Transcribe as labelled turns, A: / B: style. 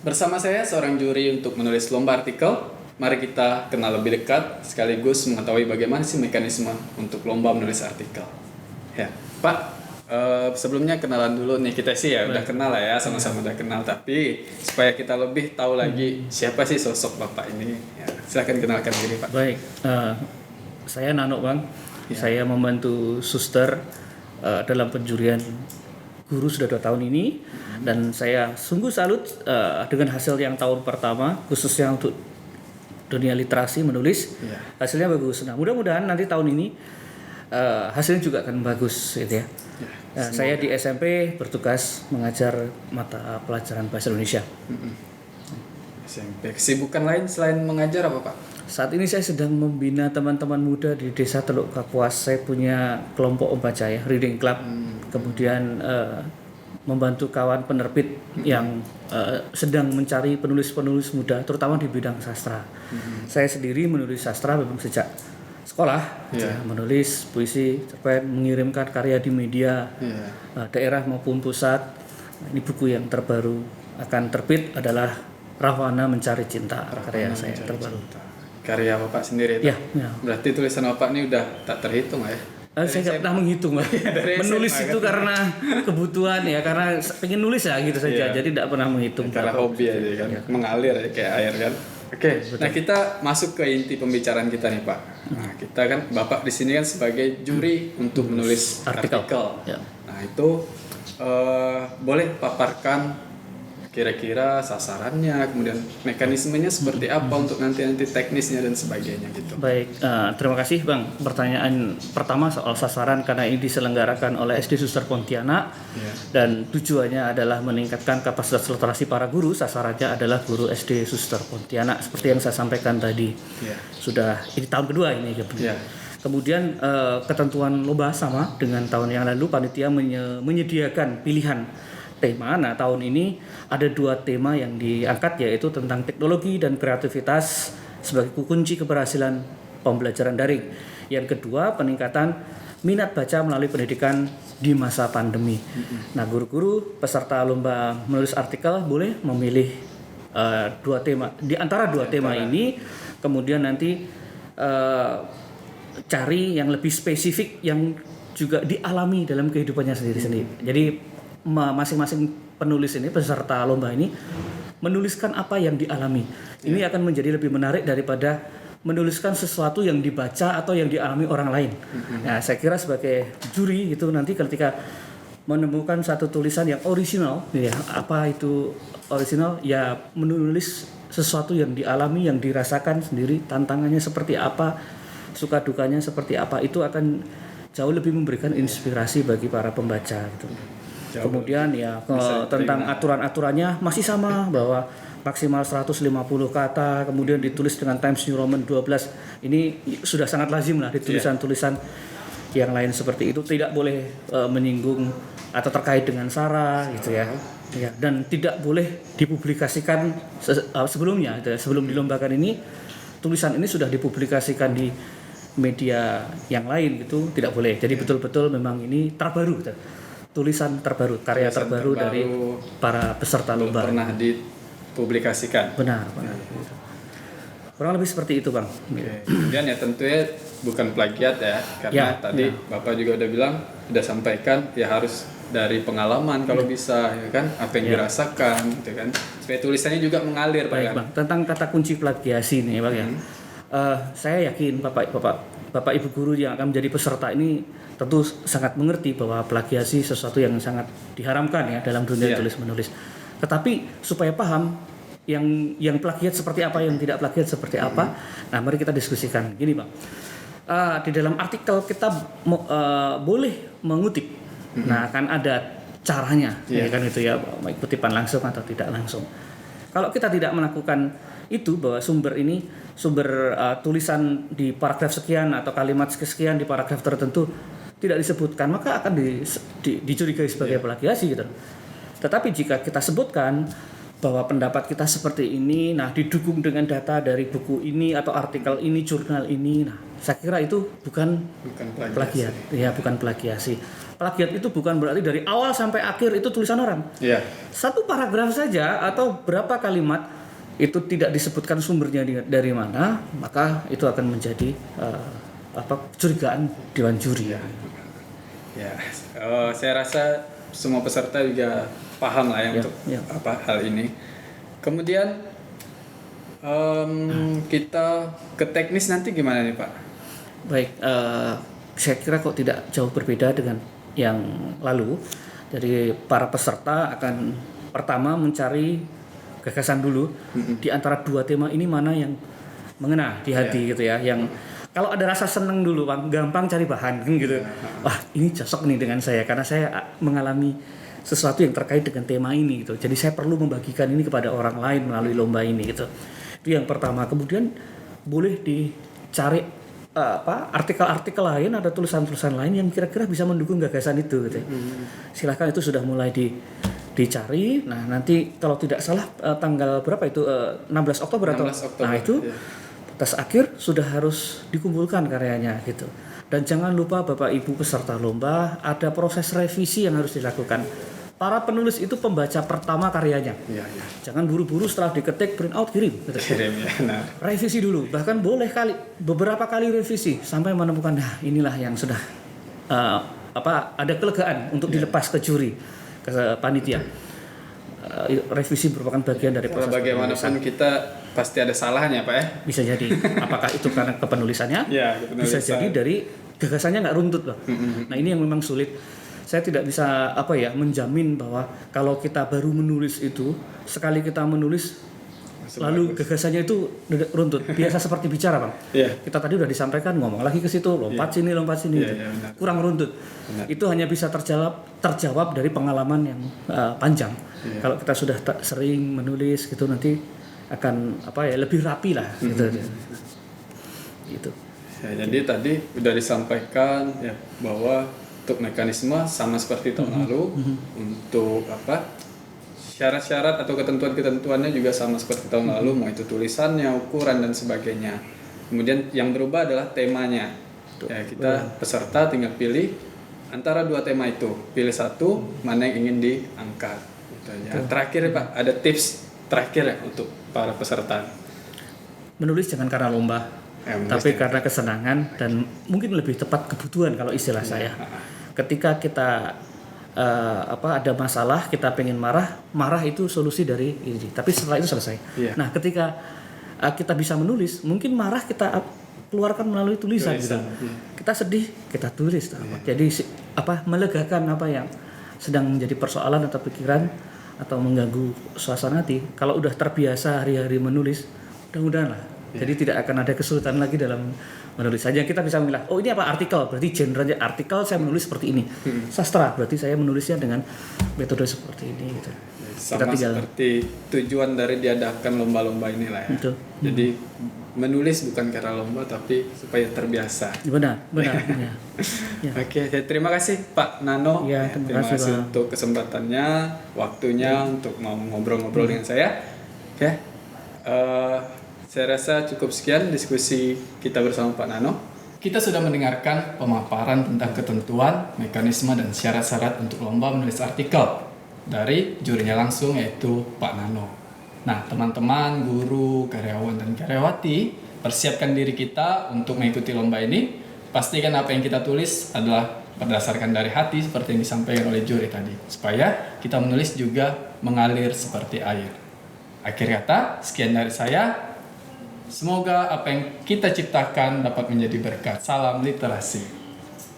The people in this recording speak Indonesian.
A: Bersama saya seorang juri untuk menulis lomba artikel. Mari kita kenal lebih dekat sekaligus mengetahui bagaimana sih mekanisme untuk lomba menulis artikel. Ya, Pak, sebelumnya kenalan dulu nih, kita sih ya udah kenal lah ya, sama-sama udah kenal, tapi supaya kita lebih tahu lagi siapa sih sosok Bapak ini. Ya, silakan kenalkan diri, Pak.
B: Baik, saya Nano Bang.
A: Ya.
B: Saya membantu suster dalam penjurian guru sudah 2 tahun ini, dan saya sungguh salut dengan hasil yang tahun pertama khususnya untuk dunia literasi menulis.
A: Ya.
B: Hasilnya bagus. Nah, mudah-mudahan nanti tahun ini hasilnya juga akan bagus gitu ya. Saya di SMP bertugas mengajar mata pelajaran bahasa Indonesia.
A: SMP. Kesibukan lain selain mengajar apa, Pak?
B: Saat ini saya sedang membina teman-teman muda di Desa Teluk Kapuas. Saya punya kelompok membaca ya, reading club. Kemudian membantu kawan penerbit yang sedang mencari penulis-penulis muda, terutama di bidang sastra. Saya sendiri menulis sastra memang sejak sekolah, menulis puisi, cerpen, mengirimkan karya di media daerah maupun pusat. Ini buku yang terbaru akan terbit adalah Rahwana Mencari Cinta, karya saya terbaru.
A: Karya Bapak sendiri itu?
B: Ya.
A: Berarti tulisan Bapak ini udah tak terhitung ya?
B: Saya nggak pernah menghitung, menulis itu karena kebutuhan ya, karena pengen nulis ya gitu saja, jadi tidak pernah menghitung.
A: Karena hobi aja kan, mengalir aja kayak air kan. Oke, nah kita masuk ke inti pembicaraan kita nih Pak. Nah kita kan Bapak di sini kan sebagai juri untuk menulis artikel.
B: Ya.
A: Nah itu boleh paparkan kira-kira sasarannya, kemudian mekanismenya seperti apa untuk nanti teknisnya dan sebagainya gitu.
B: Baik, terima kasih Bang. Pertanyaan pertama soal sasaran, karena ini diselenggarakan oleh SD Suster Pontianak dan tujuannya adalah meningkatkan kapasitas literasi para guru. Sasarannya adalah guru SD Suster Pontianak seperti yang saya sampaikan tadi. Sudah ini tahun kedua ini ya. Kemudian ketentuan lomba sama dengan tahun yang lalu, panitia menyediakan pilihan tema. Nah, tahun ini ada 2 tema yang diangkat, yaitu tentang teknologi dan kreativitas sebagai kunci keberhasilan pembelajaran daring. Yang kedua, peningkatan minat baca melalui pendidikan di masa pandemi. Nah, guru-guru peserta lomba menulis artikel boleh memilih 2 tema. Di antara 2 tema ini, kemudian nanti cari yang lebih spesifik yang juga dialami dalam kehidupannya sendiri-sendiri. Jadi masing-masing penulis ini, peserta lomba ini, menuliskan apa yang dialami. Ini akan menjadi lebih menarik daripada menuliskan sesuatu yang dibaca atau yang dialami orang lain. Nah, saya kira sebagai juri itu nanti ketika menemukan satu tulisan yang orisinal, ya, apa itu orisinal? Ya, menulis sesuatu yang dialami, yang dirasakan sendiri, tantangannya seperti apa, suka dukanya seperti apa, itu akan jauh lebih memberikan inspirasi bagi para pembaca gitu. Kemudian ya tentang aturan-aturannya masih sama, bahwa maksimal 150 kata, kemudian ditulis dengan Times New Roman 12. Ini sudah sangat lazim lah di tulisan-tulisan yang lain seperti itu. Tidak boleh menyinggung atau terkait dengan sara gitu ya. Dan tidak boleh dipublikasikan sebelumnya. Sebelum dilombakan ini, tulisan ini sudah dipublikasikan di media yang lain gitu, tidak boleh. Jadi betul-betul memang ini terbaru gitu. Tulisan terbaru, karya terbaru dari para peserta lomba.
A: Pernah dipublikasikan.
B: Benar. Kurang lebih seperti itu, Bang.
A: Kemudian ya tentunya bukan plagiat ya, karena tadi Bapak juga udah bilang, udah sampaikan ya harus dari pengalaman kalau bisa ya kan, apa yang dirasakan gitu kan. Supaya tulisannya juga mengalir, Pak.
B: Baik, Bang. Tentang kata kunci plagiasi nih, Bang ya. Saya yakin Bapak Ibu guru yang akan menjadi peserta ini tentu sangat mengerti bahwa plagiasi sesuatu yang sangat diharamkan ya dalam dunia tulis menulis. Tetapi supaya paham yang plagiat seperti apa, yang tidak plagiat seperti apa, nah mari kita diskusikan. Gini Bang, di dalam artikel kita boleh mengutip, nah kan ada caranya, ya kan itu ya, baik kutipan langsung atau tidak langsung. Kalau kita tidak melakukan itu, bahwa sumber tulisan di paragraf sekian atau kalimat sekian di paragraf tertentu tidak disebutkan, maka akan dicurigai sebagai plagiasi gitu. Tetapi jika kita sebutkan bahwa pendapat kita seperti ini, nah didukung dengan data dari buku ini atau artikel ini, jurnal ini, nah saya kira itu bukan plagiat, ya bukan plagiasi. plagiat itu bukan berarti dari awal sampai akhir itu tulisan orang.
A: Iya.
B: Satu paragraf saja atau berapa kalimat itu tidak disebutkan sumbernya dari mana, maka itu akan menjadi kecurigaan dewan juri.
A: Ya, saya rasa semua peserta juga paham lah ya, untuk hal ini. Kemudian kita ke teknis nanti gimana nih Pak?
B: Baik, saya kira kok tidak jauh berbeda dengan yang lalu. Jadi para peserta akan pertama mencari gagasan dulu di antara dua tema ini, mana yang mengena di hati gitu ya. Yang kalau ada rasa seneng dulu Bang, gampang cari bahan kan gitu. Wah, ini cocok nih dengan saya karena saya mengalami sesuatu yang terkait dengan tema ini gitu. Jadi saya perlu membagikan ini kepada orang lain melalui lomba ini gitu. Itu yang pertama. Kemudian boleh dicari artikel-artikel lain, ada tulisan-tulisan lain yang kira-kira bisa mendukung gagasan itu gitu. Silahkan, itu sudah mulai dicari. Nah, nanti kalau tidak salah tanggal berapa itu 16 Oktober atau
A: 16 Oktober.
B: Nah, itu batas akhir sudah harus dikumpulkan karyanya gitu. Dan jangan lupa Bapak Ibu peserta lomba, ada proses revisi yang harus dilakukan. Para penulis itu pembaca pertama karyanya. Jangan buru-buru setelah diketik print out kirim gitu. Revisi dulu, bahkan boleh beberapa kali revisi sampai menemukan inilah yang sudah ada kelegaan untuk dilepas ke juri, ke panitia. Revisi merupakan bagian dari proses
A: bagaimanapun kita pasti ada salahnya Pak ya.
B: Bisa jadi apakah itu karena kepenulisannya, bisa jadi dari gagasannya nggak runtut loh. Nah, ini yang memang sulit. Saya tidak bisa menjamin bahwa kalau kita baru menulis itu, sekali kita menulis lalu gagasannya itu runtut. Biasa seperti bicara Bang. Kita tadi udah disampaikan, ngomong lagi ke situ, lompat sini kurang runtut. Itu hanya bisa terjawab dari pengalaman yang panjang. Kalau kita sudah sering menulis gitu, nanti akan lebih rapi lah gitu.
A: Jadi tadi udah disampaikan ya bahwa untuk mekanisme sama seperti tahun lalu, untuk syarat-syarat atau ketentuan-ketentuannya juga sama seperti tahun lalu, mau itu tulisannya, ukuran dan sebagainya. Kemudian yang berubah adalah temanya. Ya, kita peserta tinggal pilih antara dua tema itu, pilih satu mana yang ingin diangkat. Gitu ya. Terakhir Pak, ada tips terakhir ya untuk para peserta.
B: Menulis jangan karena lomba, tapi karena kesenangan dan mungkin lebih tepat kebutuhan kalau istilah saya. Ketika kita ada masalah, kita pengen marah itu solusi dari ini. Tapi setelah itu selesai. Nah, ketika kita bisa menulis, mungkin marah kita keluarkan melalui tulisan. Gitu. Kita sedih, kita tulis. Jadi melegakan apa yang sedang menjadi persoalan atau pikiran atau mengganggu suasana hati. Kalau udah terbiasa hari-hari menulis, mudah-mudahan lah. Jadi tidak akan ada kesulitan lagi dalam menulis. Saja kita bisa memilah, oh ini apa artikel, berarti genrenya artikel, saya menulis seperti ini. Sastra, berarti saya menulisnya dengan metode seperti ini gitu.
A: Sama seperti tujuan dari diadakan lomba-lomba inilah ya. Betul. Jadi menulis bukan karena lomba tapi supaya terbiasa.
B: Benar. Ya.
A: Oke, terima kasih Pak Nano. Terima kasih untuk kesempatannya, waktunya untuk mau ngobrol-ngobrol dengan saya. Oke. Saya rasa cukup sekian diskusi kita bersama Pak Nano. Kita sudah mendengarkan pemaparan tentang ketentuan, mekanisme, dan syarat-syarat untuk lomba menulis artikel dari jurinya langsung, yaitu Pak Nano. Nah, teman-teman, guru, karyawan, dan karyawati, persiapkan diri kita untuk mengikuti lomba ini. Pastikan apa yang kita tulis adalah berdasarkan dari hati seperti yang disampaikan oleh juri tadi, supaya kita menulis juga mengalir seperti air. Akhir kata, sekian dari saya. Semoga apa yang kita ciptakan dapat menjadi berkat. Salam literasi.